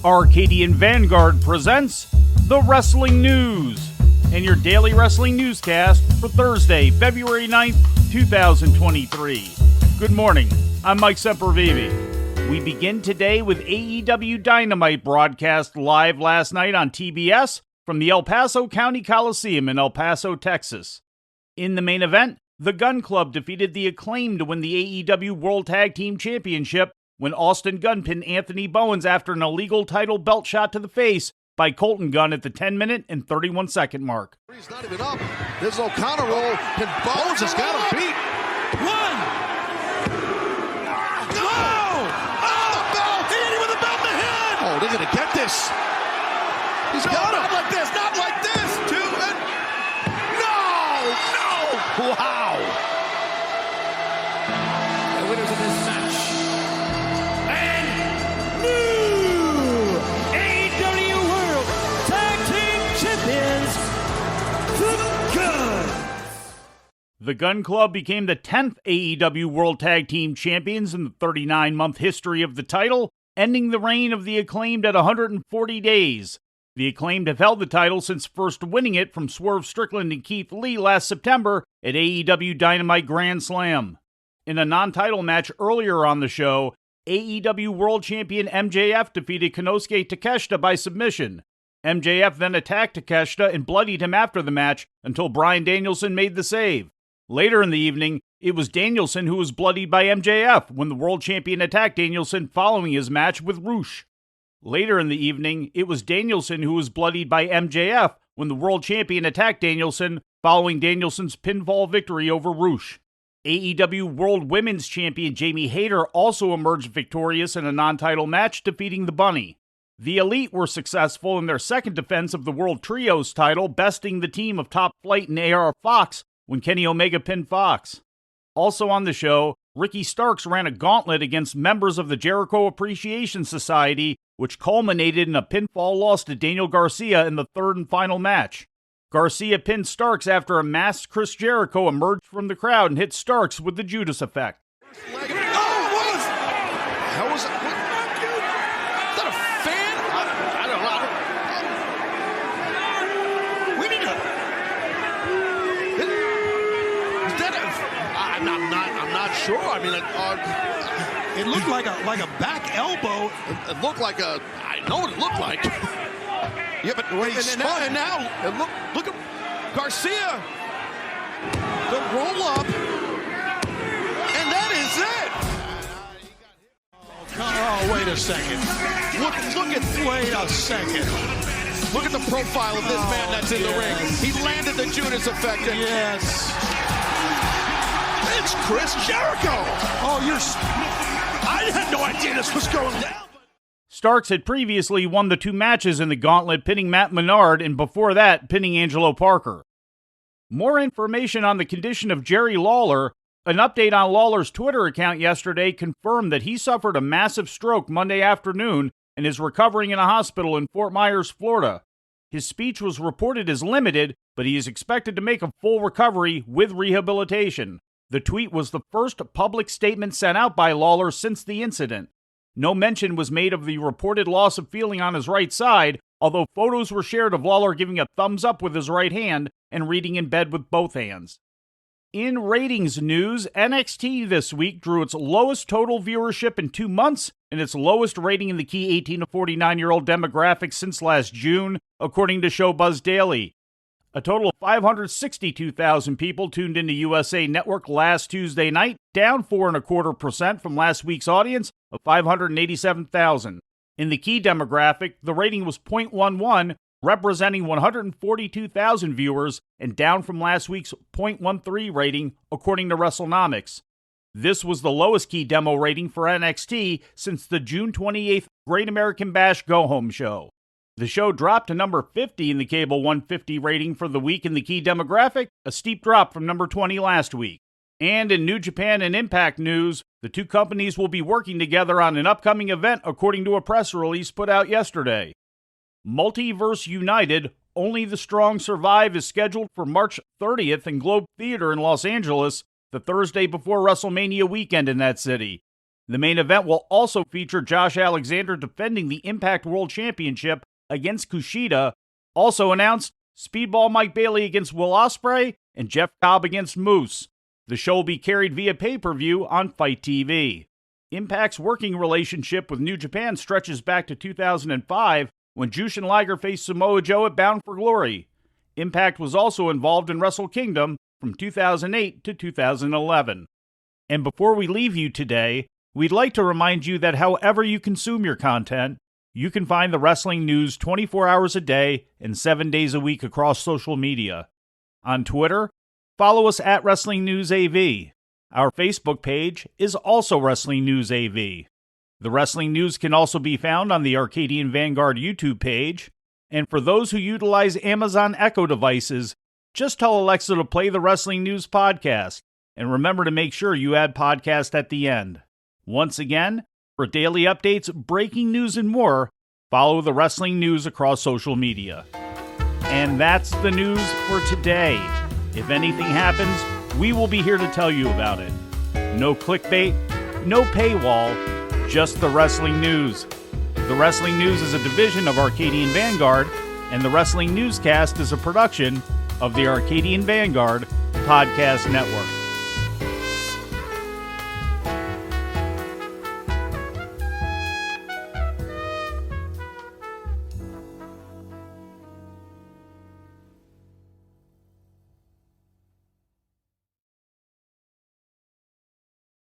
Arcadian Vanguard presents The Wrestling News and your daily wrestling newscast for Thursday, February 9th, 2023. Good morning, I'm Mike Sempervive. We begin today with AEW Dynamite broadcast live last night on TBS from the El Paso County Coliseum in El Paso, Texas. In the main event, the Gun Club defeated the Acclaimed to win the AEW World Tag Team Championship when Austin Gunn pinned Anthony Bowens after an illegal title belt shot to the face by Colton Gunn at the 10-minute and 31-second mark. He's not even up. There's O'Connor roll, and Bowens has got him beat. One! No! Oh, the belt! He hit him with the belt in the head! Oh, they're going to get this. He's got him. Not like this, not like this. Two, and... No! Wow! The winners of this match. And new AEW World Tag Team Champions, The Gun. The Gun Club became the 10th AEW World Tag Team Champions in the 39-month history of the title, ending the reign of the Acclaimed at 140 days. The Acclaimed have held the title since first winning it from Swerve Strickland and Keith Lee last September at AEW Dynamite Grand Slam. In a non-title match earlier on the show, AEW World Champion MJF defeated Konosuke Takeshita by submission. MJF then attacked Takeshita and bloodied him after the match until Bryan Danielson made the save. Later in the evening, it was Danielson who was bloodied by MJF when the World Champion attacked Danielson following his match with Rush. Later in the evening, it was Danielson who was bloodied by MJF when the World Champion attacked Danielson following Danielson's pinfall victory over Rush. AEW World Women's Champion Jamie Hayter also emerged victorious in a non-title match, defeating the Bunny. The Elite were successful in their second defense of the World Trios title, besting the team of Top Flight and AR Fox when Kenny Omega pinned Fox. Also on the show, Ricky Starks ran a gauntlet against members of the Jericho Appreciation Society, which culminated in a pinfall loss to Daniel Garcia in the third and final match. Garcia pinned Starks after a masked Chris Jericho emerged from the crowd and hit Starks with the Judas effect. How was it? Is that a fan? I don't know. We need to... Is that I'm not sure. I mean, it looked like a back elbow. It looked like a... I know what it looked like. Yeah, but when he spun, and now look at Garcia. The roll up, and that is it. Oh, wait a second. Wait a second. Look at the profile of this man that's in the ring. He landed the Judas effect. Yes. It's Chris Jericho. Oh, I had no idea this was going down. Starks had previously won the two matches in the gauntlet, pinning Matt Menard, and before that, pinning Angelo Parker. More information on the condition of Jerry Lawler. An update on Lawler's Twitter account yesterday confirmed that he suffered a massive stroke Monday afternoon and is recovering in a hospital in Fort Myers, Florida. His speech was reported as limited, but he is expected to make a full recovery with rehabilitation. The tweet was the first public statement sent out by Lawler since the incident. No mention was made of the reported loss of feeling on his right side, although photos were shared of Lawler giving a thumbs up with his right hand and reading in bed with both hands. In ratings news, NXT this week drew its lowest total viewership in 2 months and its lowest rating in the key 18 to 49-year-old demographic since last June, according to Showbuzz Daily. A total of 562,000 people tuned into USA Network last Tuesday night, down 4.25% from last week's audience of 587,000. In the key demographic, the rating was 0.11, representing 142,000 viewers, and down from last week's 0.13 rating, according to WrestleNomics. This was the lowest key demo rating for NXT since the June 28th Great American Bash Go-Home show. The show dropped to number 50 in the Cable 150 rating for the week in the key demographic, a steep drop from number 20 last week. And in New Japan and Impact news, the two companies will be working together on an upcoming event according to a press release put out yesterday. Multiverse United, Only the Strong Survive is scheduled for March 30th in Globe Theater in Los Angeles, the Thursday before WrestleMania weekend in that city. The main event will also feature Josh Alexander defending the Impact World Championship against Kushida. Also announced, Speedball Mike Bailey against Will Ospreay and Jeff Cobb against Moose. The show will be carried via pay-per-view on Fight TV. Impact's working relationship with New Japan stretches back to 2005 when Jushin Liger faced Samoa Joe at Bound for Glory. Impact was also involved in Wrestle Kingdom from 2008 to 2011. And before we leave you today, we'd like to remind you that however you consume your content, you can find the wrestling news 24 hours a day and 7 days a week across social media. On Twitter, follow us at Wrestling News AV. Our Facebook page is also Wrestling News AV. The Wrestling News can also be found on the Arcadian Vanguard YouTube page. And for those who utilize Amazon Echo devices, just tell Alexa to play the Wrestling News podcast. And remember to make sure you add podcast at the end. Once again, for daily updates, breaking news, and more, follow the Wrestling News across social media. And that's the news for today. If anything happens, we will be here to tell you about it. No clickbait, no paywall, just the Wrestling News. The Wrestling News is a division of Arcadian Vanguard, and the Wrestling Newscast is a production of the Arcadian Vanguard Podcast Network.